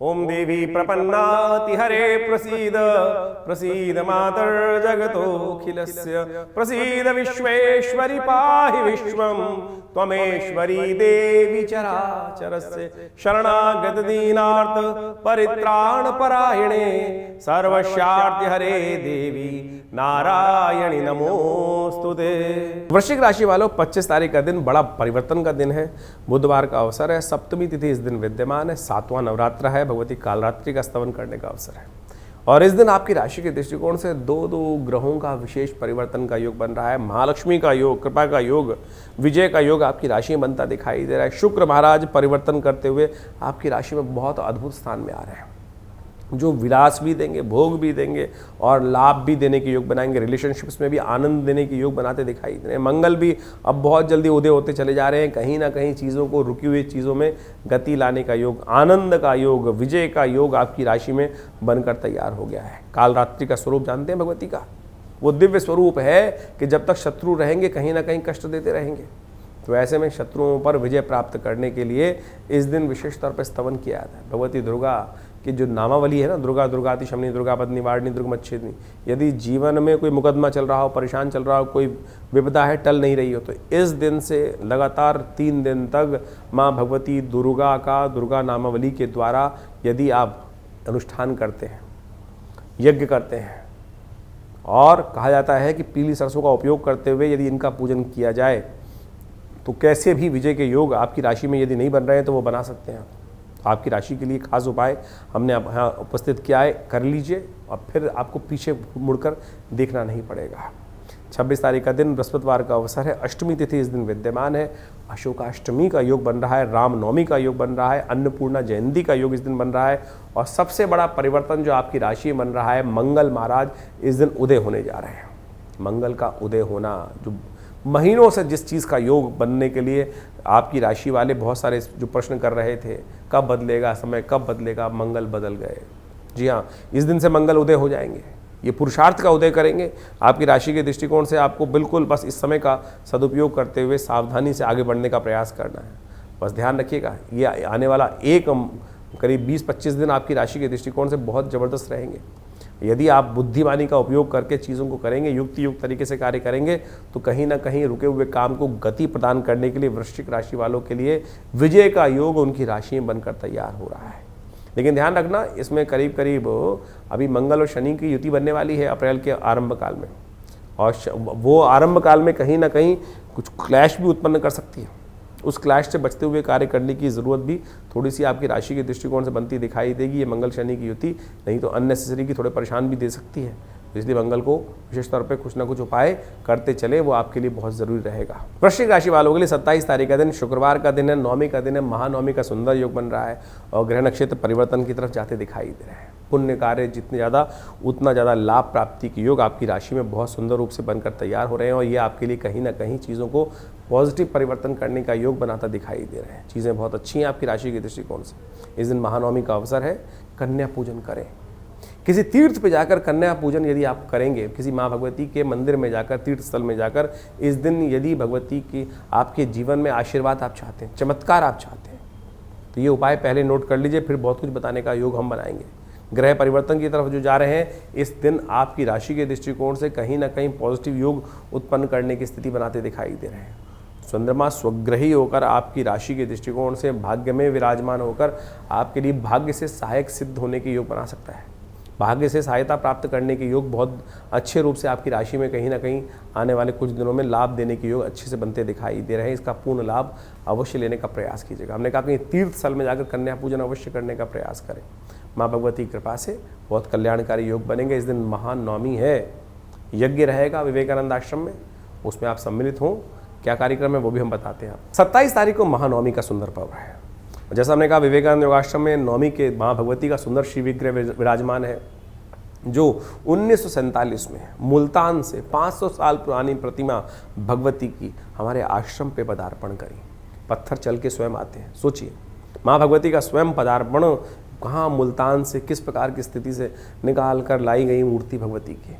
ओम देवी प्रपन्नाति हरे प्रसीद प्रसीद मातर्जगतोऽखिलस्य प्रसीद विश्वेश्वरि पाहि विश्वं त्वमेश्वरी देवी चराचरस्य शरणागत दीनार्थ परित्राण परायणे सर्वस्यार्थ हरे देवी नारायणी नमोस्तुते। वृश्चिक राशि वालों, 25 तारीख का दिन बड़ा परिवर्तन का दिन है। बुधवार का अवसर है, सप्तमी तिथि इस दिन विद्यमान है, 7वां नवरात्र है, भगवती कालरात्रि का स्तवन करने का अवसर है। और इस दिन आपकी राशि के दृष्टिकोण से दो ग्रहों का विशेष परिवर्तन का योग बन रहा है। महालक्ष्मी का योग, कृपा का योग, विजय का योग आपकी राशि में बनता दिखाई दे रहा है। शुक्र महाराज परिवर्तन करते हुए आपकी राशि में बहुत अद्भुत स्थान में आ रहे हैं, जो विलास भी देंगे, भोग भी देंगे और लाभ भी देने के योग बनाएंगे। रिलेशनशिप्स में भी आनंद देने के योग बनाते दिखाई दे रहे हैं। मंगल भी अब बहुत जल्दी उदय होते चले जा रहे हैं। कहीं ना कहीं चीज़ों को, रुकी हुई चीज़ों में गति लाने का योग, आनंद का योग, विजय का योग आपकी राशि में बनकर तैयार हो गया है। कालरात्रि का स्वरूप जानते हैं भगवती का, वो दिव्य स्वरूप है कि जब तक शत्रु रहेंगे कहीं ना कहीं कष्ट देते रहेंगे। तो ऐसे में शत्रुओं पर विजय प्राप्त करने के लिए इस दिन विशेष तौर पर स्तवन किया जाता है। भगवती दुर्गा की जो नामावली है ना, दुर्गा दुर्गाति शमनी, दुर्गापद निवारणी, दुर्गमच्छेदिनी, यदि जीवन में कोई मुकदमा चल रहा हो, परेशान चल रहा हो, कोई विपदा है टल नहीं रही हो, तो इस दिन से लगातार 3 दिन तक माँ भगवती दुर्गा का, दुर्गा नामावली के द्वारा यदि आप अनुष्ठान करते हैं, यज्ञ करते हैं, और कहा जाता है कि पीली सरसों का उपयोग करते हुए यदि इनका पूजन किया जाए तो कैसे भी विजय के योग आपकी राशि में यदि नहीं बन रहे हैं तो वो बना सकते हैं। आपकी राशि के लिए खास उपाय हमने यहाँ उपस्थित किया है, कर लीजिए और फिर आपको पीछे मुड़कर देखना नहीं पड़ेगा। 26 तारीख का दिन बृहस्पतिवार का अवसर है, अष्टमी तिथि इस दिन विद्यमान है। अशोकाष्टमी का योग बन रहा है, रामनवमी का योग बन रहा है, अन्नपूर्णा जयंती का योग इस दिन बन रहा है। और सबसे बड़ा परिवर्तन जो आपकी राशि में बन रहा है, मंगल महाराज इस दिन उदय होने जा रहे हैं। मंगल का उदय होना, जो महीनों से जिस चीज़ का योग बनने के लिए आपकी राशि वाले बहुत सारे जो प्रश्न कर रहे थे, कब बदलेगा समय, कब बदलेगा, मंगल बदल गए। जी हाँ, इस दिन से मंगल उदय हो जाएंगे, ये पुरुषार्थ का उदय करेंगे। आपकी राशि के दृष्टिकोण से आपको बिल्कुल बस इस समय का सदुपयोग करते हुए सावधानी से आगे बढ़ने का प्रयास करना है। बस ध्यान रखिएगा, ये आने वाला करीब 20-25 दिन आपकी राशि के दृष्टिकोण से बहुत ज़बरदस्त रहेंगे। यदि आप बुद्धिमानी का उपयोग करके चीज़ों को करेंगे, युक्त तरीके से कार्य करेंगे, तो कहीं ना कहीं रुके हुए काम को गति प्रदान करने के लिए वृश्चिक राशि वालों के लिए विजय का योग उनकी राशि में बनकर तैयार हो रहा है। लेकिन ध्यान रखना, इसमें करीब अभी मंगल और शनि की युति बनने वाली है अप्रैल के आरंभ काल में, और वो आरंभ काल में कहीं ना कहीं कुछ क्लैश भी उत्पन्न कर सकती है। उस क्लैश से बचते हुए कार्य करने की ज़रूरत भी थोड़ी सी आपकी राशि के दृष्टिकोण से बनती दिखाई देगी। ये मंगल शनि की युति नहीं तो अननेसेसरी की थोड़े परेशान भी दे सकती है। इसलिए मंगल को विशेष तौर पे कुछ ना कुछ उपाय करते चले, वो आपके लिए बहुत ज़रूरी रहेगा। वृश्चिक राशि वालों के लिए 27 तारीख का दिन शुक्रवार का दिन है, नवमी का दिन है, महानवमी का सुंदर योग बन रहा है और ग्रह नक्षत्र परिवर्तन की तरफ जाते दिखाई दे रहे हैं। पुण्य कार्य जितने ज़्यादा उतना ज़्यादा लाभ प्राप्ति के योग आपकी राशि में बहुत सुंदर रूप से बनकर तैयार हो रहे हैं और ये आपके लिए कहीं ना कहीं चीज़ों को पॉजिटिव परिवर्तन करने का योग बनाता दिखाई दे रहे हैं। चीज़ें बहुत अच्छी हैं आपकी राशि के दृष्टिकोण से। इस दिन महानवमी का अवसर है, कन्या पूजन करें। किसी तीर्थ पे जाकर कन्या पूजन यदि आप करेंगे, किसी माँ भगवती के मंदिर में जाकर, तीर्थ स्थल में जाकर, इस दिन यदि भगवती की आपके जीवन में आशीर्वाद आप चाहते हैं, चमत्कार आप चाहते हैं, तो ये उपाय पहले नोट कर लीजिए, फिर बहुत कुछ बताने का योग हम बनाएंगे। ग्रह परिवर्तन की तरफ जो जा रहे हैं, इस दिन आपकी राशि के दृष्टिकोण से कहीं ना कहीं पॉजिटिव योग उत्पन्न करने की स्थिति बनाते दिखाई दे रहे हैं। चंद्रमा स्वग्रही होकर आपकी राशि के दृष्टिकोण से भाग्य में विराजमान होकर आपके लिए भाग्य से सहायक सिद्ध होने के योग बना सकता है। भाग्य से सहायता प्राप्त करने के योग बहुत अच्छे रूप से आपकी राशि में कहीं ना कहीं आने वाले कुछ दिनों में लाभ देने के योग अच्छे से बनते दिखाई दे रहे हैं। इसका पूर्ण लाभ अवश्य लेने का प्रयास कीजिएगा। हमने कहा कि तीर्थ स्थल में जाकर कन्या पूजन अवश्य करने का प्रयास करें। माँ भगवती की कृपा से बहुत कल्याणकारी योग बनेंगे। इस दिन महान नवमी है, यज्ञ रहेगा विवेकानंद आश्रम में, उसमें आप सम्मिलित हों। क्या कार्यक्रम है वो भी हम बताते हैं। 27 तारीख को महानवमी का सुंदर पर्व है। जैसा हमने कहा, विवेकानंद योगाश्रम में नवमी के माँ भगवती का सुंदर श्री विग्रह विराजमान है, जो 1947 में मुल्तान से 500 साल पुरानी प्रतिमा भगवती की हमारे आश्रम पे पदार्पण करी। पत्थर चल के स्वयं आते हैं। सोचिए, माँ भगवती का स्वयं पदार्पण कहाँ, मुल्तान से किस प्रकार की स्थिति से निकाल कर लाई गई मूर्ति भगवती की,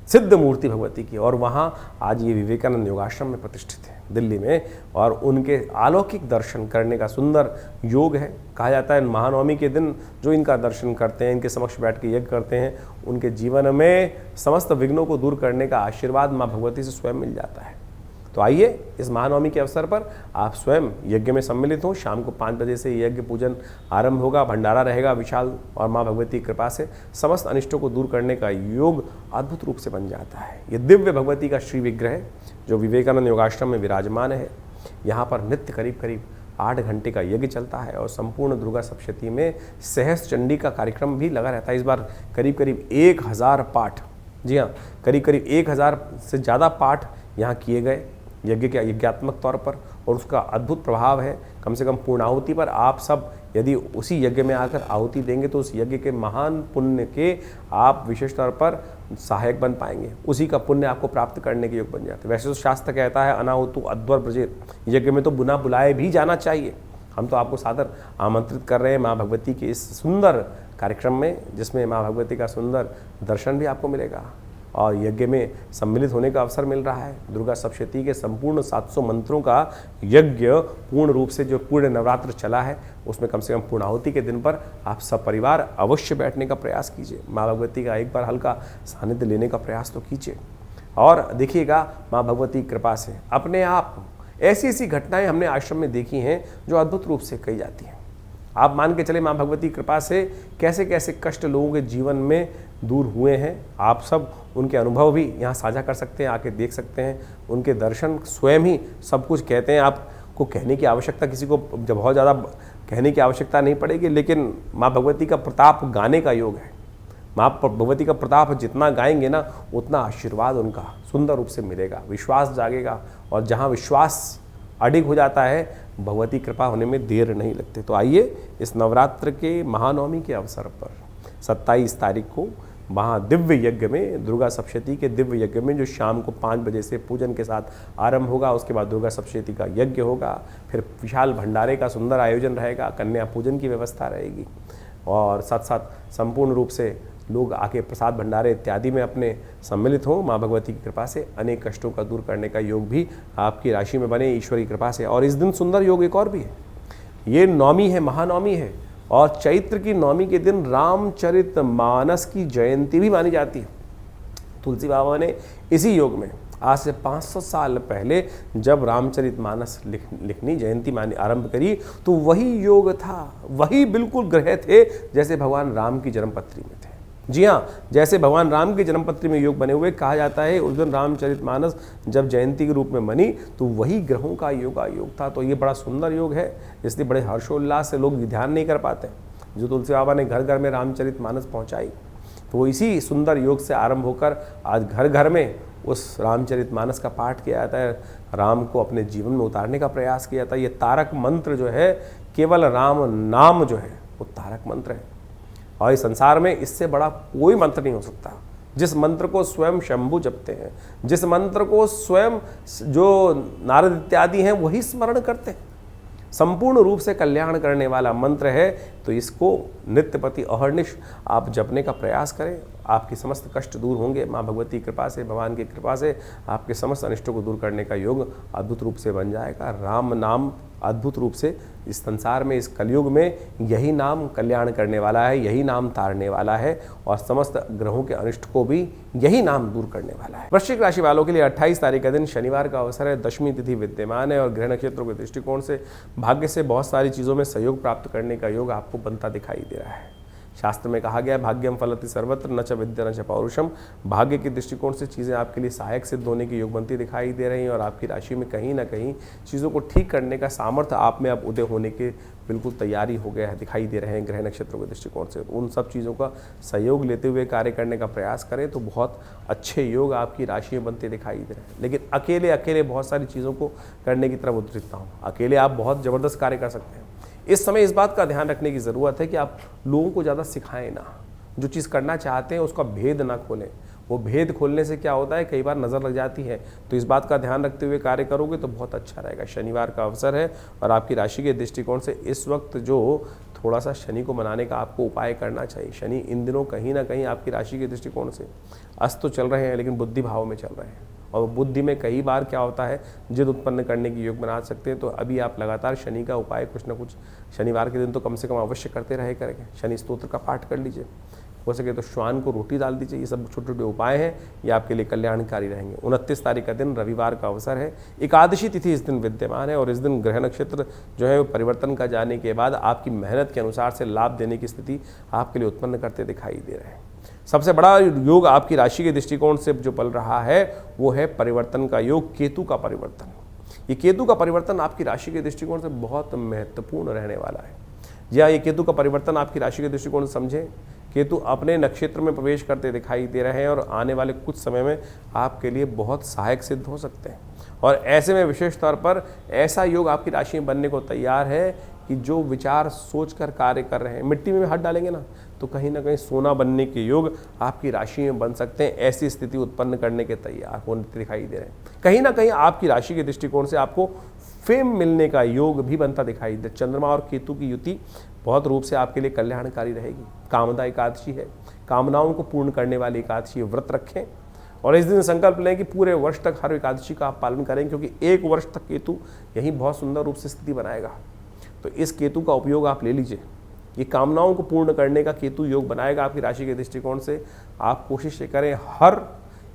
सिद्ध मूर्ति भगवती की, और वहाँ आज ये विवेकानंद योगाश्रम में प्रतिष्ठित है। दिल्ली में, और उनके अलौकिक दर्शन करने का सुंदर योग है। कहा जाता है महानवमी के दिन जो इनका दर्शन करते हैं, इनके समक्ष बैठ के यज्ञ करते हैं, उनके जीवन में समस्त विघ्नों को दूर करने का आशीर्वाद माँ भगवती से स्वयं मिल जाता है। तो आइए इस महानवमी के अवसर पर आप स्वयं यज्ञ में सम्मिलित हों। शाम को 5 बजे से यज्ञ पूजन आरंभ होगा, भंडारा रहेगा विशाल, और माँ भगवती की कृपा से समस्त अनिष्टों को दूर करने का योग अद्भुत रूप से बन जाता है। ये दिव्य भगवती का श्री विग्रह जो विवेकानंद योगाश्रम में विराजमान है, यहाँ पर नित्य करीब करीब 8 घंटे का यज्ञ चलता है, और संपूर्ण दुर्गा सप्तशती में सहस्त्र चंडी का कार्यक्रम भी लगा रहता है। इस बार करीब करीब 1000 पाठ, जी हाँ, करीब करीब 1000 से ज़्यादा पाठ यहाँ किए गए यज्ञ के यज्ञात्मक तौर पर, और उसका अद्भुत प्रभाव है। कम से कम पूर्णाहुति पर आप सब यदि उसी यज्ञ में आकर आहुति देंगे तो उस यज्ञ के महान पुण्य के आप विशेष तौर पर सहायक बन पाएंगे, उसी का पुण्य आपको प्राप्त करने के योग बन जाते हैं। वैसे तो शास्त्र कहता है अनाहुतु अध्वर ब्रजेत, यज्ञ में तो बिना बुलाए भी जाना चाहिए। हम तो आपको सादर आमंत्रित कर रहे हैं माँ भगवती के इस सुंदर कार्यक्रम में, जिसमें माँ भगवती का सुंदर दर्शन भी आपको मिलेगा और यज्ञ में सम्मिलित होने का अवसर मिल रहा है। दुर्गा सप्तशती के संपूर्ण 700 मंत्रों का यज्ञ पूर्ण रूप से जो पूर्ण नवरात्र चला है, उसमें कम से कम पूर्णाहुति के दिन पर आप सब परिवार अवश्य बैठने का प्रयास कीजिए। माँ भगवती का एक बार हल्का सानिध्य लेने का प्रयास तो कीजिए, और देखिएगा माँ भगवती की कृपा से अपने आप ऐसी ऐसी घटनाएं हमने आश्रम में देखी हैं जो अद्भुत रूप से कही जाती हैं। आप मान के चले माँ भगवती की कृपा से कैसे कैसे कष्ट लोगों के जीवन में दूर हुए हैं। आप सब उनके अनुभव भी यहाँ साझा कर सकते हैं, आके देख सकते हैं। उनके दर्शन स्वयं ही सब कुछ कहते हैं। आपको कहने की आवश्यकता, किसी को जब बहुत ज़्यादा कहने की आवश्यकता नहीं पड़ेगी, लेकिन माँ भगवती का प्रताप गाने का योग है। माँ भगवती का प्रताप जितना गाएंगे ना, उतना आशीर्वाद उनका सुंदर रूप से मिलेगा, विश्वास जागेगा, और जहाँ विश्वास अडिग हो जाता है, भगवती कृपा होने में देर नहीं लगती। तो आइए इस नवरात्र के महानवमी के अवसर पर 27 तारीख को वहाँ दिव्य यज्ञ में, दुर्गा सप्तशती के दिव्य यज्ञ में, जो शाम को 5 बजे से पूजन के साथ आरंभ होगा, उसके बाद दुर्गा सप्तशती का यज्ञ होगा, फिर विशाल भंडारे का सुंदर आयोजन रहेगा, कन्या पूजन की व्यवस्था रहेगी, और साथ साथ संपूर्ण रूप से लोग आके प्रसाद भंडारे इत्यादि में अपने सम्मिलित हों। माँ भगवती की कृपा से अनेक कष्टों का दूर करने का योग भी आपकी राशि में बने ईश्वर की कृपा से। और इस दिन सुंदर योग एक और भी है, ये नवमी है, महानवमी है, और चैत्र की नवमी के दिन रामचरितमानस की जयंती भी मानी जाती है। तुलसी बाबा ने इसी योग में आज से 500 साल पहले जब रामचरितमानस लिखनी जयंती मानी आरंभ करी, तो वही योग था, वही बिल्कुल ग्रह थे जैसे भगवान राम की जन्मपत्री में थे। जी हाँ, जैसे भगवान राम की जन्मपत्री में योग बने हुए, कहा जाता है उस दिन रामचरितमानस जब जयंती के रूप में बनी तो वही ग्रहों का योग था। तो ये बड़ा सुंदर योग है, इसलिए बड़े हर्षोल्लास से लोग ध्यान नहीं कर पाते। जो तुलसी बाबा ने घर घर में रामचरितमानस पहुँचाई, तो वो इसी सुंदर योग से आरंभ होकर आज घर घर में उस रामचरितमानस का पाठ किया जाता है, राम को अपने जीवन में उतारने का प्रयास किया जाता है। ये तारक मंत्र जो है, केवल राम नाम जो है वो तारक मंत्र है, और इस संसार में इससे बड़ा कोई मंत्र नहीं हो सकता। जिस मंत्र को स्वयं शंभु जपते हैं, जिस मंत्र को स्वयं जो नारद इत्यादि हैं वही स्मरण करते हैं, संपूर्ण रूप से कल्याण करने वाला मंत्र है। तो इसको नित्यपति अहर्निश आप जपने का प्रयास करें, आपके समस्त कष्ट दूर होंगे। माँ भगवती की कृपा से, भगवान की कृपा से आपके समस्त अनिष्टों को दूर करने का योग अद्भुत रूप से बन जाएगा। राम नाम अद्भुत रूप से इस संसार में, इस कलयुग में यही नाम कल्याण करने वाला है, यही नाम तारने वाला है, और समस्त ग्रहों के अनिष्ट को भी यही नाम दूर करने वाला है। वृश्चिक राशि वालों के लिए 28 तारीख का दिन शनिवार का अवसर है, दशमी तिथि विद्यमान है, और ग्रह नक्षत्रों के दृष्टिकोण से भाग्य से बहुत सारी चीज़ों में सहयोग प्राप्त करने का योग आपको बनता दिखाई दे रहा है। शास्त्र में कहा गया है भाग्यम फलति सर्वत्र न च विद्या न च पौरुषम। भाग्य के दृष्टिकोण से चीज़ें आपके लिए सहायक सिद्ध होने की योग बनती दिखाई दे रही हैं, और आपकी राशि में कहीं ना कहीं चीज़ों को ठीक करने का सामर्थ्य आप में अब उदय होने के बिल्कुल तैयारी हो गया है, दिखाई दे रहे हैं ग्रह नक्षत्रों के दृष्टिकोण से। उन सब चीज़ों का सहयोग लेते हुए कार्य करने का प्रयास करें तो बहुत अच्छे योग आपकी राशि में बनते दिखाई दे रहे हैं। लेकिन अकेले बहुत सारी चीज़ों को करने की तरफ उद्रिक्त हूँ। अकेले आप बहुत ज़बरदस्त कार्य कर सकते हैं। इस समय इस बात का ध्यान रखने की ज़रूरत है कि आप लोगों को ज़्यादा सिखाएं ना, जो चीज़ करना चाहते हैं उसका भेद ना खोलें। वो भेद खोलने से क्या होता है, कई बार नज़र लग जाती है। तो इस बात का ध्यान रखते हुए कार्य करोगे तो बहुत अच्छा रहेगा। शनिवार का अवसर है, और आपकी राशि के दृष्टिकोण से इस वक्त जो थोड़ा सा शनि को मनाने का आपको उपाय करना चाहिए। शनि इन दिनों कहीं ना कहीं आपकी राशि के दृष्टिकोण से अस्त तो चल रहे हैं, लेकिन बुद्धि भाव में चल रहे हैं, और बुद्धि में कई बार क्या होता है, जिद उत्पन्न करने की योग बना सकते हैं। तो अभी आप लगातार शनि का उपाय कुछ ना कुछ शनिवार के दिन तो कम से कम अवश्य करते रहे करेंगे। शनि स्तोत्र का पाठ कर लीजिए, हो सके तो श्वान को रोटी डाल दीजिए। ये सब छोटे छोटे उपाय हैं, ये आपके लिए कल्याणकारी रहेंगे। 29 तारीख का दिन रविवार का अवसर है, एकादशी तिथि इस दिन विद्यमान है और इस दिन ग्रह नक्षत्र जो है परिवर्तन का जाने के बाद आपकी मेहनत के अनुसार से लाभ देने की स्थिति आपके लिए उत्पन्न करते दिखाई दे रहे हैं। सबसे बड़ा योग आपकी राशि के दृष्टिकोण से जो पल रहा है वो है परिवर्तन का योग, केतु का परिवर्तन। ये केतु का परिवर्तन आपकी राशि के दृष्टिकोण से बहुत महत्वपूर्ण रहने वाला है। जी हाँ, ये केतु का परिवर्तन आपकी राशि के दृष्टिकोण से समझें, केतु अपने नक्षत्र में प्रवेश करते दिखाई दे रहे हैं और आने वाले कुछ समय में आपके लिए बहुत सहायक सिद्ध हो सकते हैं। और ऐसे में विशेष तौर पर ऐसा योग आपकी राशि में बनने को तैयार है कि जो विचार सोच कर कार्य कर रहे हैं, मिट्टी में हाथ डालेंगे ना तो कहीं ना कहीं सोना बनने के योग आपकी राशि में बन सकते हैं। ऐसी स्थिति उत्पन्न करने के तैयार होने दिखाई दे रहे हैं। कहीं ना कहीं आपकी राशि के दृष्टिकोण से आपको फेम मिलने का योग भी बनता दिखाई दे। चंद्रमा और केतु की युति बहुत रूप से आपके लिए कल्याणकारी रहेगी। कामदा एकादशी है, कामनाओं को पूर्ण करने वाली एकादशी, व्रत रखें और इस दिन संकल्प लें कि पूरे वर्ष तक हर एकादशी का आप पालन करें, क्योंकि एक वर्ष तक केतु यही बहुत सुंदर रूप से स्थिति बनाएगा। तो इस केतु का उपयोग आप ले लीजिए, ये कामनाओं को पूर्ण करने का केतु योग बनाएगा आपकी राशि के दृष्टिकोण से। आप कोशिश करें हर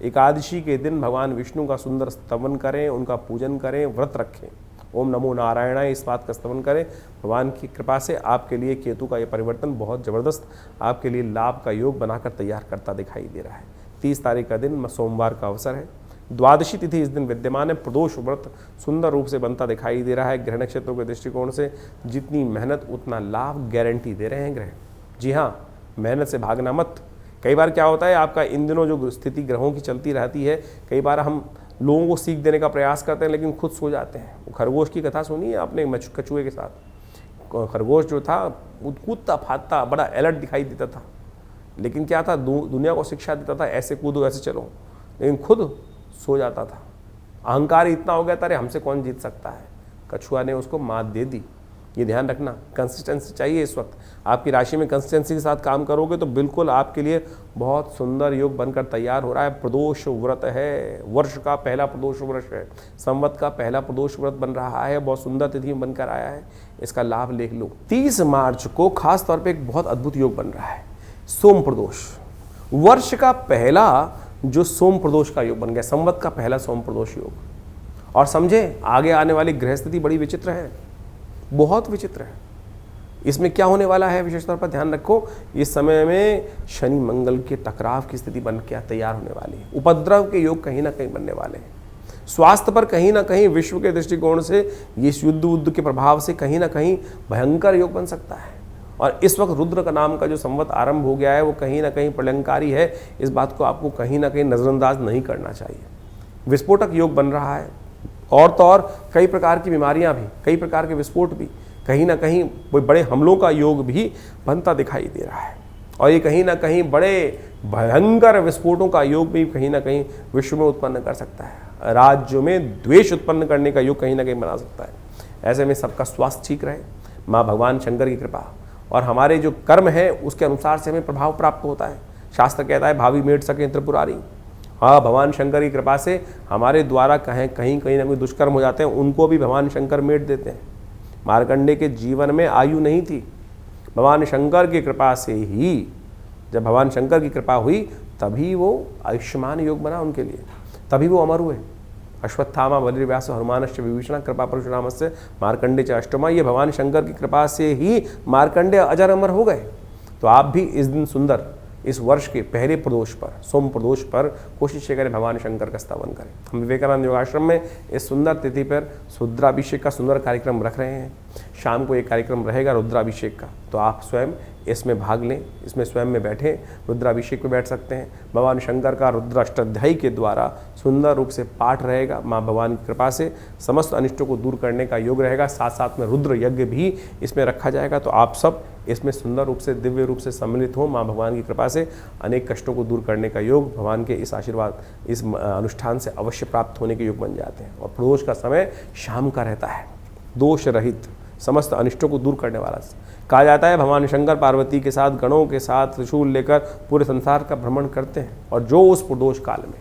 एकादशी के दिन भगवान विष्णु का सुंदर स्तवन करें, उनका पूजन करें, व्रत रखें, ओम नमो नारायणाय इस बात का स्तवन करें। भगवान की कृपा से आपके लिए केतु का ये परिवर्तन बहुत ज़बरदस्त आपके लिए लाभ का योग बनाकर तैयार करता दिखाई दे रहा है। 30 तारीख का दिन सोमवार का अवसर है, द्वादशी तिथि इस दिन विद्यमान है। प्रदोष व्रत सुंदर रूप से बनता दिखाई दे रहा है। ग्रह नक्षत्रों के दृष्टिकोण से जितनी मेहनत उतना लाभ गारंटी दे रहे हैं ग्रह। जी हाँ, मेहनत से भागना मत। कई बार क्या होता है, आपका इन दिनों जो स्थिति ग्रहों की चलती रहती है, कई बार हम लोगों को सीख देने का प्रयास करते हैं लेकिन खुद सो जाते हैं। वो खरगोश की कथा सुनी है आपने, कछुए के साथ। खरगोश जो था कूदता फादता बड़ा अलर्ट दिखाई देता था, लेकिन क्या था, दुनिया को शिक्षा देता था ऐसे कूदो ऐसे चलो, लेकिन खुद सो जाता था। अहंकार इतना हो गया था, अरे हमसे कौन जीत सकता है। कछुआ ने उसको मात दे दी। ये ध्यान रखना, कंसिस्टेंसी चाहिए इस वक्त। आपकी राशि में कंसिस्टेंसी के साथ काम करोगे तो बिल्कुल आपके लिए बहुत सुंदर योग बनकर तैयार हो रहा है। प्रदोष व्रत है, वर्ष का पहला प्रदोष व्रत है, संवत का पहला प्रदोष व्रत बन रहा है, बहुत सुंदर तिथि में बनकर आया है, इसका लाभ ले लो। 30 मार्च को खास तौर पर एक बहुत अद्भुत योग बन रहा है, सोम प्रदोष। वर्ष का पहला जो सोम प्रदोष का योग बन गया, संवत का पहला सोम प्रदोष योग। और समझे आगे आने वाली ग्रह स्थिति बड़ी विचित्र है, बहुत विचित्र है। इसमें क्या होने वाला है विशेष तौर पर ध्यान रखो, इस समय में शनि मंगल के टकराव की स्थिति बन के तैयार होने वाली है। उपद्रव के योग कहीं ना कहीं बनने वाले हैं। स्वास्थ्य पर कहीं ना कहीं विश्व के दृष्टिकोण से ये युद्ध के प्रभाव से कहीं ना कहीं भयंकर योग बन सकता है। और इस वक्त रुद्र का नाम का जो संवत आरंभ हो गया है वो कहीं ना कहीं प्रलंकारी है। इस बात को आपको कहीं ना कहीं नज़रअंदाज नहीं करना चाहिए। विस्फोटक योग बन रहा है, और तो और कई प्रकार की बीमारियां भी, कई प्रकार के विस्फोट भी, कहीं ना कहीं बड़े हमलों का योग भी बनता दिखाई दे रहा है। और ये कहीं ना कहीं बड़े भयंकर विस्फोटों का योग भी कहीं ना कहीं विश्व में उत्पन्न कर सकता है। राज्यों में द्वेष उत्पन्न करने का योग कहीं ना कहीं बना सकता है। ऐसे में सबका स्वास्थ्य ठीक रहे, माँ भगवान शंकर की कृपा और हमारे जो कर्म है उसके अनुसार से हमें प्रभाव प्राप्त होता है। शास्त्र कहता है भावी मेट सके त्रिपुरारी। हाँ, भगवान शंकर की कृपा से हमारे द्वारा कहीं ना कोई दुष्कर्म हो जाते हैं, उनको भी भगवान शंकर मेट देते हैं। मार्कंडे के जीवन में आयु नहीं थी, भगवान शंकर की कृपा से ही, जब भगवान शंकर की कृपा हुई तभी वो आयुष्मान योग बना उनके लिए, तभी वो अमर हुए। अश्वत्थामा बलिर्व्यास हनुमानश्च विभीषण कृपा परशुरामस्य मार्कंडे च अष्टमा। ये भगवान शंकर की कृपा से ही मार्कंडे अजर अमर हो गए। तो आप भी इस दिन सुंदर इस वर्ष के पहले प्रदोष पर, सोम प्रदोष पर कोशिश करें भगवान शंकर का स्तवन करें। हम विवेकानंद योगाश्रम में इस सुंदर तिथि पर रुद्राभिषेक का सुंदर कार्यक्रम रख रहे हैं। शाम को एक कार्यक्रम रहेगा रुद्राभिषेक का, तो आप स्वयं इसमें भाग लें, इसमें स्वयं में बैठें, रुद्राभिषेक में बैठ सकते हैं। भगवान शंकर का रुद्र अष्टाध्यायी के द्वारा सुंदर रूप से पाठ रहेगा। माँ भगवान की कृपा से समस्त अनिष्टों को दूर करने का योग रहेगा। साथ साथ में रुद्र यज्ञ भी इसमें रखा जाएगा। तो आप सब इसमें सुंदर रूप से दिव्य रूप से सम्मिलित हो। माँ भगवान की कृपा से अनेक कष्टों को दूर करने का योग भगवान के इस आशीर्वाद, इस अनुष्ठान से अवश्य प्राप्त होने के योग बन जाते हैं। और प्रदोष का समय शाम का रहता है, दोष रहित, समस्त अनिष्टों को दूर करने वाला। कहा जाता है भगवान शंकर पार्वती के साथ, गणों के साथ त्रिशूल लेकर पूरे संसार का भ्रमण करते हैं। और जो उस प्रदोष काल में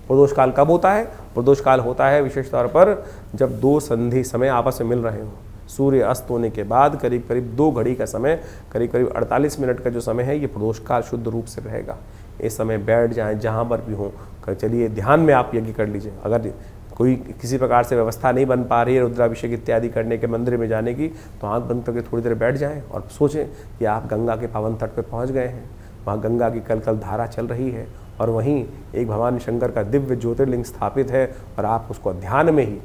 प्रदोष काल कब होता है? प्रदोष काल होता है विशेष तौर पर जब दो संधि समय आपस में मिल रहे हों। सूर्य अस्त होने के बाद करीब करीब 2 घड़ी का समय, करीब करीब 48 मिनट का जो समय है, ये प्रदोष काल शुद्ध रूप से रहेगा। इस समय बैठ जाएं जहाँ पर भी हों, चलिए ध्यान में आप यज्ञ कर लीजिए। अगर कोई किसी प्रकार से व्यवस्था नहीं बन पा रही है रुद्राभिषेक इत्यादि करने के, मंदिर में जाने की, तो आँख बंद करके थोड़ी देर बैठ जाएं और सोचें कि आप गंगा के पावन तट पर पहुँच गए हैं। वहाँ गंगा की कल धारा चल रही है और वहीं एक भगवान शंकर का दिव्य ज्योतिर्लिंग स्थापित है और आप उसको ध्यान में ही,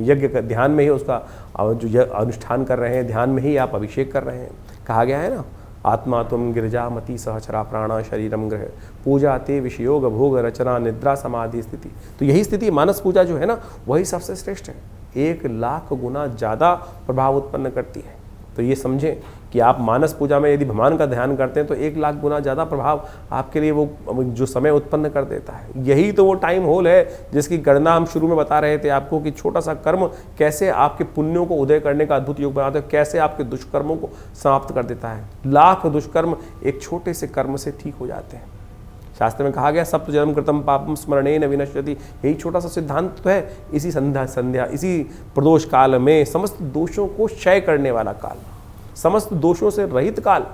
यज्ञ का ध्यान में ही उसका जो अनुष्ठान कर रहे हैं, ध्यान में ही आप अभिषेक कर रहे हैं। कहा गया है ना, आत्मा तुम गिरजामती सहचरा प्राणा शरीरम ग्रह पूजा ते विषयोग भोग रचना निद्रा समाधि स्थिति। तो यही स्थिति मानस पूजा जो है ना, वही सबसे श्रेष्ठ है, 1 लाख गुना ज़्यादा प्रभाव उत्पन्न करती है। तो ये समझें कि आप मानस पूजा में यदि भगवान का ध्यान करते हैं तो 1 लाख गुना ज़्यादा प्रभाव आपके लिए वो जो समय उत्पन्न कर देता है। यही तो वो टाइम होल है जिसकी गणना हम शुरू में बता रहे थे आपको कि छोटा सा कर्म कैसे आपके पुण्यों को उदय करने का अद्भुत योग बनाता है, कैसे आपके दुष्कर्मों को समाप्त कर देता है। लाख दुष्कर्म एक छोटे से कर्म से ठीक हो जाते हैं। शास्त्र में कहा गया सप्त जन्म कृतम पापम स्मरणेन विनश्यति। यही छोटा सा सिद्धांत तो है। इसी संध्या इसी प्रदोष काल में समस्त दोषों को क्षय करने वाला काल, समस्त दोषों से रहित काल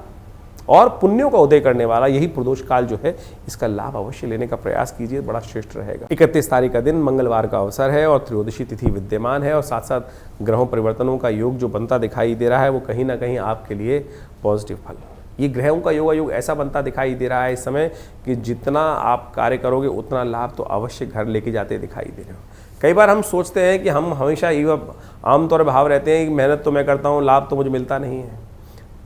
और पुण्यों का उदय करने वाला यही प्रदोष काल जो है, इसका लाभ अवश्य लेने का प्रयास कीजिए, बड़ा श्रेष्ठ रहेगा। 31 तारीख का दिन मंगलवार का अवसर है और त्रयोदशी तिथि विद्यमान है और साथ साथ ग्रहों परिवर्तनों का योग जो बनता दिखाई दे रहा है वो कहीं ना कहीं आपके लिए पॉजिटिव फल। ये ग्रहों का योग ऐसा बनता दिखाई दे रहा है इस समय कि जितना आप कार्य करोगे उतना लाभ तो अवश्य घर लेके जाते दिखाई दे रहे हो। कई बार हम सोचते हैं कि हम हमेशा आमतौर पर भाव रहते हैं कि मेहनत तो मैं करता हूँ, लाभ तो मुझे मिलता नहीं है।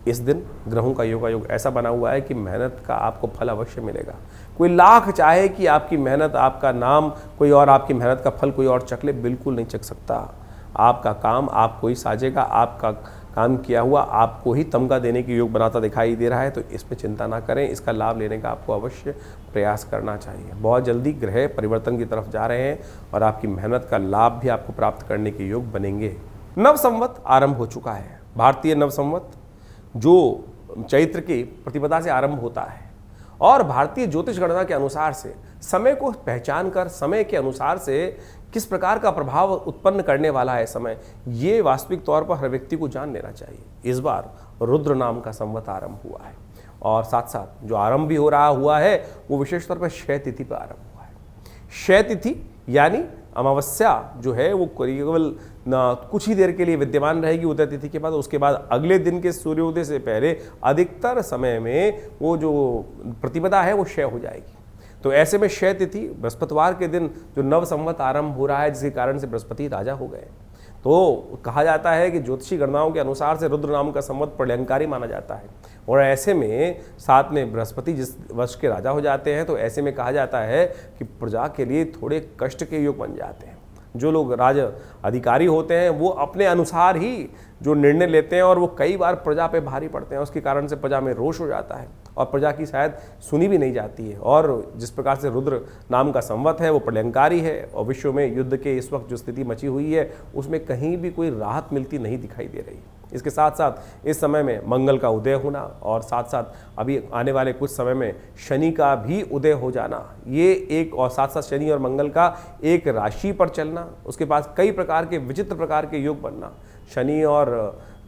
इस दिन ग्रहों का योग ऐसा बना हुआ है कि मेहनत का आपको फल अवश्य मिलेगा। कोई लाख चाहे कि आपकी मेहनत, आपका नाम कोई और, आपकी मेहनत का फल कोई और चख ले, बिल्कुल नहीं चख सकता। आपका काम आपको ही साजेगा, आपका काम किया हुआ आपको ही तमगा देने की योग बनाता दिखाई दे रहा है। तो इसमें चिंता ना करें, इसका लाभ लेने का आपको अवश्य प्रयास करना चाहिए। बहुत जल्दी ग्रह परिवर्तन की तरफ जा रहे हैं और आपकी मेहनत का लाभ भी आपको प्राप्त करने के योग बनेंगे। नव संवत आरंभ हो चुका है। भारतीय नव संवत जो चैत्र की प्रतिपदा से आरंभ होता है और भारतीय ज्योतिष गणना के अनुसार से समय को पहचान कर समय के अनुसार से किस प्रकार का प्रभाव उत्पन्न करने वाला है समय, ये वास्तविक तौर पर हर व्यक्ति को जान लेना चाहिए। इस बार रुद्र नाम का संवत आरंभ हुआ है और साथ साथ जो आरंभ भी हो रहा हुआ है वो विशेष तौर पर क्षय तिथि पर आरंभ हुआ है। क्षय तिथि यानी अमावस्या जो है वो केवल कुछ ही देर के लिए विद्यमान रहेगी उदय तिथि के बाद। उसके बाद अगले दिन के सूर्योदय से पहले अधिकतर समय में वो जो प्रतिपदा है वो क्षय हो जाएगी। तो ऐसे में क्षय तिथि बृहस्पतिवार के दिन जो नव संवत आरंभ हो रहा है, जिसके कारण से बृहस्पति राजा हो गए, तो कहा जाता है कि ज्योतिषी गणनाओं के अनुसार से रुद्र नाम का संवत प्रलयंकारी माना जाता है। और ऐसे में साथ में बृहस्पति जिस वर्ष के राजा हो जाते हैं, तो ऐसे में कहा जाता है कि प्रजा के लिए थोड़े कष्ट के योग बन जाते हैं। जो लोग राज अधिकारी होते हैं वो अपने अनुसार ही जो निर्णय लेते हैं और वो कई बार प्रजा पे भारी पड़ते हैं। उसके कारण से प्रजा में रोष हो जाता है और प्रजा की शायद सुनी भी नहीं जाती है। और जिस प्रकार से रुद्र नाम का संवत है वो प्रलयंकारी है और विश्व में युद्ध के इस वक्त जो स्थिति मची हुई है उसमें कहीं भी कोई राहत मिलती नहीं दिखाई दे रही। इसके साथ साथ इस समय में मंगल का उदय होना और साथ साथ अभी आने वाले कुछ समय में शनि का भी उदय हो जाना, ये एक, और साथ साथ शनि और मंगल का एक राशि पर चलना, उसके बाद कई प्रकार के विचित्र प्रकार के योग बनना। शनि और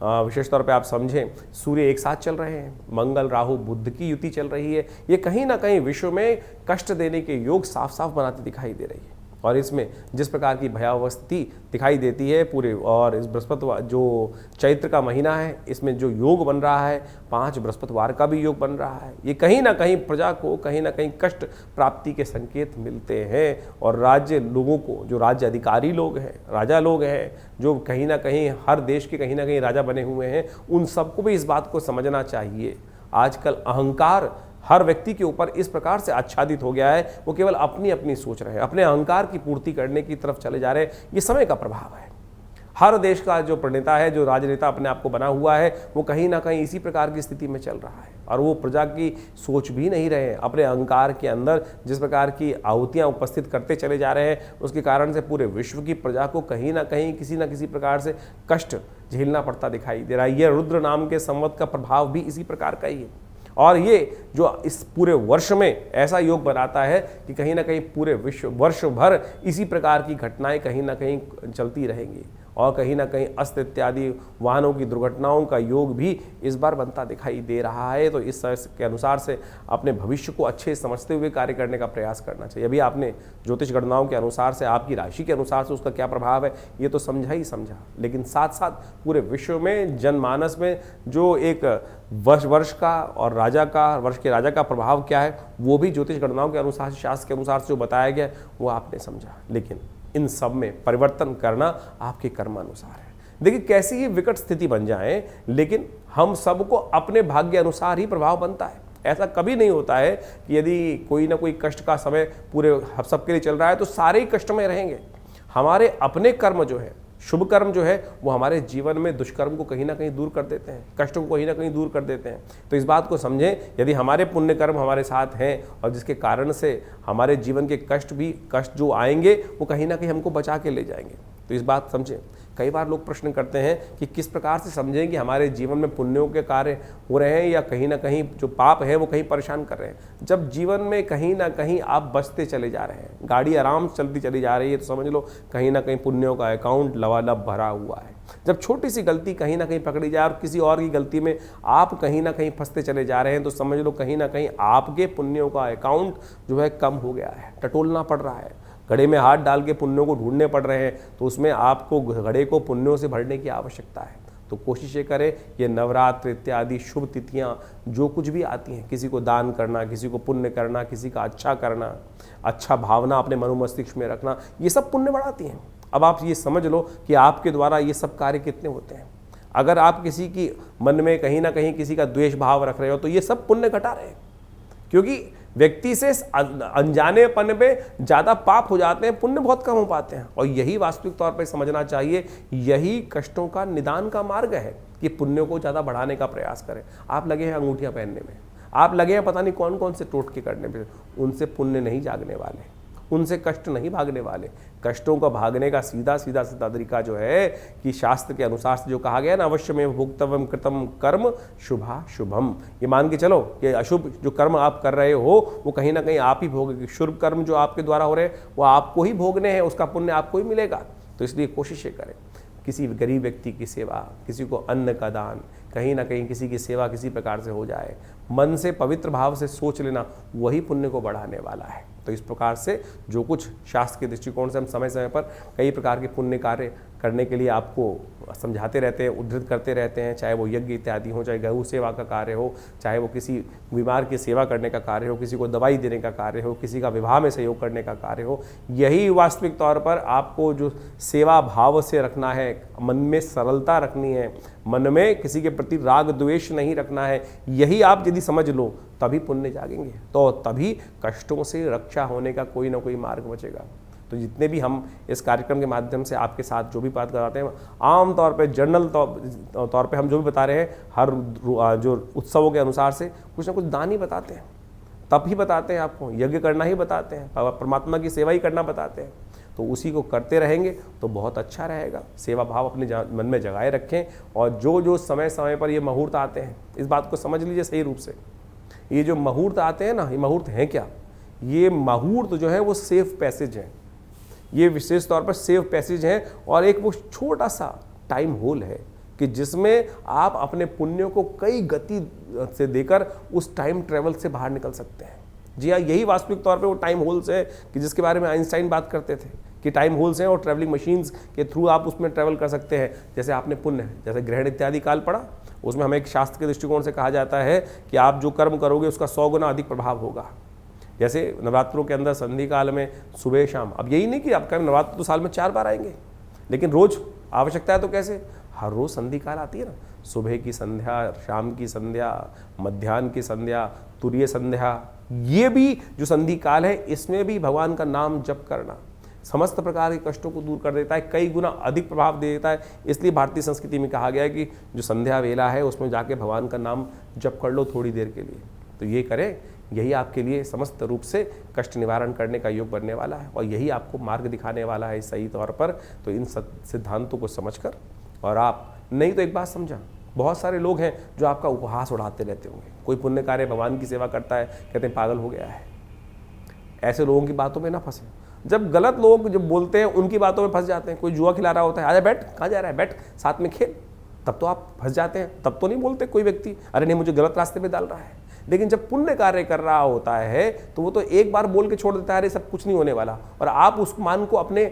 विशेष तौर पे आप समझें सूर्य एक साथ चल रहे हैं, मंगल राहु बुध की युति चल रही है, ये कहीं ना कहीं विश्व में कष्ट देने के योग साफ साफ बनाती दिखाई दे रही है। और इसमें जिस प्रकार की भयावह स्थिति दिखाई देती है पूरे, और इस बृहस्पतिवार जो चैत्र का महीना है इसमें जो योग बन रहा है, 5 बृहस्पतिवार का भी योग बन रहा है, ये कहीं ना कहीं प्रजा को कहीं ना कहीं कष्ट प्राप्ति के संकेत मिलते हैं। और राज्य लोगों को, जो राज्य अधिकारी लोग हैं, राजा लोग हैं, जो कहीं ना कहीं हर देश के कहीं ना कहीं राजा बने हुए हैं, उन सबको भी इस बात को समझना चाहिए। आजकल अहंकार हर व्यक्ति के ऊपर इस प्रकार से आच्छादित हो गया है, वो केवल अपनी अपनी सोच रहे हैं, अपने अहंकार की पूर्ति करने की तरफ चले जा रहे हैं। ये समय का प्रभाव है। हर देश का जो प्रणेता है, जो राजनेता अपने आप को बना हुआ है, वो कहीं ना कहीं इसी प्रकार की स्थिति में चल रहा है और वो प्रजा की सोच भी नहीं रहे हैं। अपने अहंकार के अंदर जिस प्रकार की आहुतियाँ उपस्थित करते चले जा रहे हैं, उसके कारण से पूरे विश्व की प्रजा को कहीं ना कहीं किसी न किसी प्रकार से कष्ट झेलना पड़ता दिखाई दे रहा है। यह रुद्र नाम के संवत का प्रभाव भी इसी प्रकार का ही है। और ये जो इस पूरे वर्ष में ऐसा योग बनाता है कि कहीं ना कहीं पूरे वर्ष भर इसी प्रकार की घटनाएं कहीं ना कहीं चलती रहेंगी और कहीं ना कहीं अस्त इत्यादि वाहनों की दुर्घटनाओं का योग भी इस बार बनता दिखाई दे रहा है। तो इस के अनुसार से अपने भविष्य को अच्छे समझते हुए कार्य करने का प्रयास करना चाहिए। अभी आपने ज्योतिष गणनाओं के अनुसार से आपकी राशि के अनुसार से उसका क्या प्रभाव है ये तो समझा ही समझा, लेकिन साथ साथ पूरे विश्व में जनमानस में जो एक वर्ष का और वर्ष के राजा का प्रभाव क्या है वो भी ज्योतिष गणनाओं के अनुसार, शास्त्र के अनुसार से जो बताया गया वो आपने समझा। लेकिन इन सब में परिवर्तन करना आपके कर्मानुसार है। देखिए कैसी ही विकट स्थिति बन जाए, लेकिन हम सबको अपने भाग्य अनुसार ही प्रभाव बनता है। ऐसा कभी नहीं होता है कि यदि कोई ना कोई कष्ट का समय पूरे सबके लिए चल रहा है तो सारे ही कष्ट में रहेंगे। हमारे अपने कर्म जो है, शुभ कर्म जो है, वो हमारे जीवन में दुष्कर्म को कहीं ना कहीं दूर कर देते हैं, कष्टों को कहीं ना कहीं दूर कर देते हैं। तो इस बात को समझें, यदि हमारे पुण्य कर्म हमारे साथ हैं और जिसके कारण से हमारे जीवन के कष्ट जो आएंगे वो कहीं ना कहीं हमको बचा के ले जाएंगे। तो इस बात समझें। कई बार लोग प्रश्न करते हैं कि किस प्रकार से समझें कि हमारे जीवन में पुण्यों के कार्य हो रहे हैं या कहीं ना कहीं जो पाप है वो कहीं परेशान कर रहे हैं। जब जीवन में कहीं ना कहीं आप बचते चले जा रहे हैं, गाड़ी आराम से चलती चली जा रही है, तो समझ लो कहीं ना कहीं पुण्यों का अकाउंट लबालब भरा हुआ है। जब छोटी सी गलती कहीं ना कहीं पकड़ी जाए और किसी और की गलती में आप कहीं ना कहीं फंसते चले जा रहे हैं, तो समझ लो कहीं ना कहीं आपके पुण्यों का अकाउंट जो है कम हो गया है, टटोलना पड़ रहा है। घड़े में हाथ डाल के पुण्यों को ढूंढने पड़ रहे हैं, तो उसमें आपको घड़े को पुण्यों से भरने की आवश्यकता है। तो कोशिश ये करें, ये नवरात्र इत्यादि शुभ तिथियां जो कुछ भी आती हैं, किसी को दान करना, किसी को पुण्य करना, किसी का अच्छा करना, अच्छा भावना अपने मनोमस्तिष्क में रखना, ये सब पुण्य बढ़ाती हैं। अब आप ये समझ लो कि आपके द्वारा ये सब कार्य कितने होते हैं। अगर आप किसी की मन में कहीं ना कहीं किसी का द्वेष भाव रख रहे हो तो ये सब पुण्य घटा रहे हैं, क्योंकि व्यक्ति से अनजानेपन में ज़्यादा पाप हो जाते हैं, पुण्य बहुत कम हो पाते हैं। और यही वास्तविक तौर पर समझना चाहिए, यही कष्टों का निदान का मार्ग है कि पुण्यों को ज़्यादा बढ़ाने का प्रयास करें। आप लगे हैं अंगूठियाँ पहनने में, आप लगे हैं पता नहीं कौन कौन से टोटके करने में, उनसे पुण्य नहीं जागने वाले, उनसे कष्ट नहीं भागने वाले। कष्टों का भागने का सीधा तरीका जो है कि शास्त्र के अनुसार से जो कहा गया ना, अवश्य में भोक्तव्यम कृतम कर्म शुभा शुभम, ये मान के चलो कि अशुभ जो कर्म आप कर रहे हो वो कहीं ना कहीं आप ही भोगेंगे। शुभ कर्म जो आपके द्वारा हो रहे हैं वो आपको ही भोगने हैं, उसका पुण्य आपको ही मिलेगा। तो इसलिए कोशिश करें, किसी गरीब व्यक्ति की सेवा, किसी को अन्न का दान, कहीं ना कहीं किसी की सेवा किसी प्रकार से हो जाए, मन से पवित्र भाव से सोच लेना, वही पुण्य को बढ़ाने वाला है। तो इस प्रकार से जो कुछ शास्त्र के दृष्टिकोण से हम समय समय पर कई प्रकार के पुण्य कार्य करने के लिए आपको समझाते रहते हैं, उद्धृत करते रहते हैं, चाहे वो यज्ञ इत्यादि हो, चाहे गौ सेवा का कार्य हो, चाहे वो किसी बीमार की सेवा करने का कार्य हो, किसी को दवाई देने का कार्य हो, किसी का विवाह में सहयोग करने का कार्य हो। यही वास्तविक तौर पर आपको जो सेवा भाव से रखना है, मन में सरलता रखनी है, मन में किसी के प्रति राग द्वेष नहीं रखना है, यही आप यदि समझ लो तभी पुण्य जागेंगे, तो तभी कष्टों से रक्षा होने का कोई ना कोई मार्ग बचेगा। तो जितने भी हम इस कार्यक्रम के माध्यम से आपके साथ जो भी बात कराते हैं, आम तौर पे जनरल तौर पे हम जो भी बता रहे हैं, हर जो उत्सवों के अनुसार से कुछ ना कुछ दान ही बताते हैं, तप ही बताते हैं, आपको यज्ञ करना ही बताते हैं, परमात्मा की सेवा ही करना बताते हैं। तो उसी को करते रहेंगे तो बहुत अच्छा रहेगा। सेवा भाव अपने मन में जगाए रखें, और जो जो समय समय पर ये मुहूर्त आते हैं, इस बात को समझ लीजिए सही रूप से। ये जो मुहूर्त आते हैं ना, ये मुहूर्त हैं क्या? ये मुहूर्त जो है वो सेफ पैसेज है, ये विशेष तौर पर सेफ पैसेज है, और एक वो छोटा सा टाइम होल है कि जिसमें आप अपने पुण्यों को कई गति से देकर उस टाइम ट्रेवल से बाहर निकल सकते हैं। जी हाँ, यही वास्तविक तौर पे वो टाइम होल्स है कि जिसके बारे में आइंस्टाइन बात करते थे कि टाइम होल्स हैं और ट्रैवलिंग मशीन्स के थ्रू आप उसमें ट्रैवल कर सकते हैं। जैसे आपने पुण्य, जैसे ग्रहण इत्यादि काल पढ़ा, उसमें हमें एक शास्त्र के दृष्टिकोण से कहा जाता है कि आप जो कर्म करोगे उसका 100 गुना अधिक प्रभाव होगा। जैसे नवरात्रों के अंदर संधि काल में सुबह शाम, अब यही नहीं कि आपका नवरात्र तो साल में 4 बार आएंगे, लेकिन रोज आवश्यकता है तो कैसे, हर रोज संधि काल आती है ना, सुबह की संध्या, शाम की संध्या, मध्याह्न की संध्या, तुरीय संध्या, ये भी जो संधि काल है इसमें भी भगवान का नाम जप करना समस्त प्रकार के कष्टों को दूर कर देता है, कई गुना अधिक प्रभाव दे देता है। इसलिए भारतीय संस्कृति में कहा गया है कि जो संध्या वेला है उसमें जाके भगवान का नाम जप कर लो थोड़ी देर के लिए। तो ये करें, यही आपके लिए समस्त रूप से कष्ट निवारण करने का योग बनने वाला है, और यही आपको मार्ग दिखाने वाला है सही तौर पर। तो इन सिद्धांतों को समझकर, और आप नहीं तो एक बात समझा बहुत सारे लोग हैं जो आपका उपहास उड़ाते रहते होंगे। कोई पुण्य कार्य भगवान की सेवा करता है, कहते हैं पागल हो गया है। ऐसे लोगों की बातों में ना फंसे। जब गलत लोग जब बोलते हैं उनकी बातों में फंस जाते हैं। कोई जुआ खिला रहा होता है, आजा बैठ, कहाँ जा रहा है, बैठ साथ में खेल, तब तो आप फंस जाते हैं। तब तो नहीं बोलते कोई व्यक्ति, अरे नहीं मुझे गलत रास्ते पे डाल रहा है। लेकिन जब पुण्य कार्य कर रहा होता है तो वो तो एक बार बोल के छोड़ देता है, अरे सब कुछ नहीं होने वाला, और आप उस मान को अपने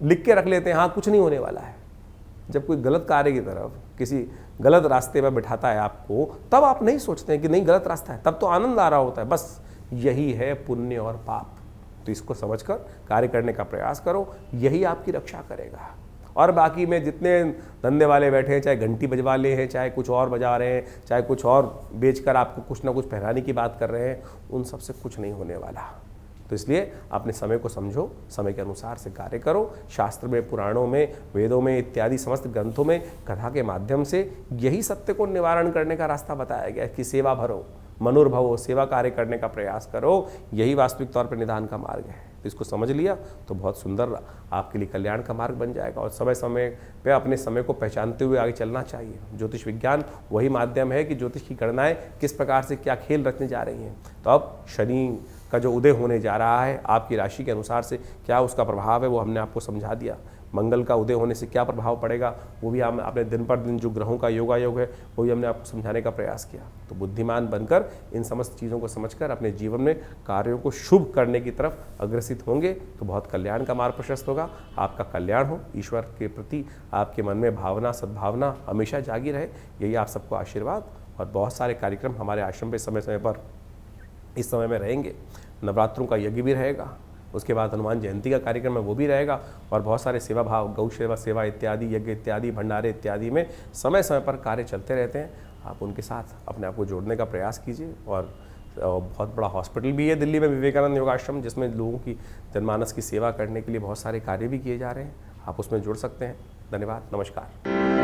लिख के रख लेते हैं, हाँ कुछ नहीं होने वाला है। जब कोई गलत कार्य की तरफ किसी गलत रास्ते पर बिठाता है आपको, तब आप नहीं सोचते हैं कि नहीं गलत रास्ता है, तब तो आनंद आ रहा होता है। बस यही है पुण्य और पाप। तो इसको समझकर कार्य करने का प्रयास करो, यही आपकी रक्षा करेगा। और बाकी में जितने धंधे वाले बैठे हैं, चाहे घंटी बजवा ले हैं, चाहे कुछ और बजा रहे हैं, चाहे कुछ और बेचकर आपको कुछ ना कुछ पहनाने की बात कर रहे हैं, उन सब से कुछ नहीं होने वाला। तो इसलिए अपने समय को समझो, समय के अनुसार से कार्य करो। शास्त्र में, पुराणों में, वेदों में इत्यादि समस्त ग्रंथों में कथा के माध्यम से यही सत्य को निवारण करने का रास्ता बताया गया है कि सेवा भरो, मनुर्भवो, सेवा कार्य करने का प्रयास करो, यही वास्तविक तौर पर निदान का मार्ग है। तो इसको समझ लिया तो बहुत सुंदर आपके लिए कल्याण का मार्ग बन जाएगा। और समय समय पे अपने समय को पहचानते हुए आगे चलना चाहिए। ज्योतिष विज्ञान वही माध्यम है कि ज्योतिष की गणनाएं किस प्रकार से क्या खेल रचने जा रही हैं। तो अब शनि का जो उदय होने जा रहा है, आपकी राशि के अनुसार से क्या उसका प्रभाव है वो हमने आपको समझा दिया। मंगल का उदय होने से क्या प्रभाव पड़ेगा वो भी हम अपने दिन पर दिन जो ग्रहों का योगायोग है वो भी हमने आपको समझाने का प्रयास किया। तो बुद्धिमान बनकर इन समस्त चीज़ों को समझकर अपने जीवन में कार्यों को शुभ करने की तरफ अग्रसित होंगे तो बहुत कल्याण का मार्ग प्रशस्त होगा। आपका कल्याण हो, ईश्वर के प्रति आपके मन में भावना, सद्भावना हमेशा जागी रहे, यही आप सबको आशीर्वाद। और बहुत सारे कार्यक्रम हमारे आश्रम पे समय समय पर इस समय में रहेंगे। नवरात्रों का यज्ञ भी रहेगा, उसके बाद हनुमान जयंती का कार्यक्रम है वो भी रहेगा, और बहुत सारे सेवा भाव, गौ सेवा इत्यादि, यज्ञ इत्यादि, भंडारे इत्यादि में समय समय पर कार्य चलते रहते हैं। आप उनके साथ अपने आप को जोड़ने का प्रयास कीजिए। और बहुत बड़ा हॉस्पिटल भी है दिल्ली में, विवेकानंद योगाश्रम, जिसमें लोगों की जनमानस की सेवा करने के लिए बहुत सारे कार्य भी किए जा रहे हैं। आप उसमें जुड़ सकते हैं। धन्यवाद, नमस्कार।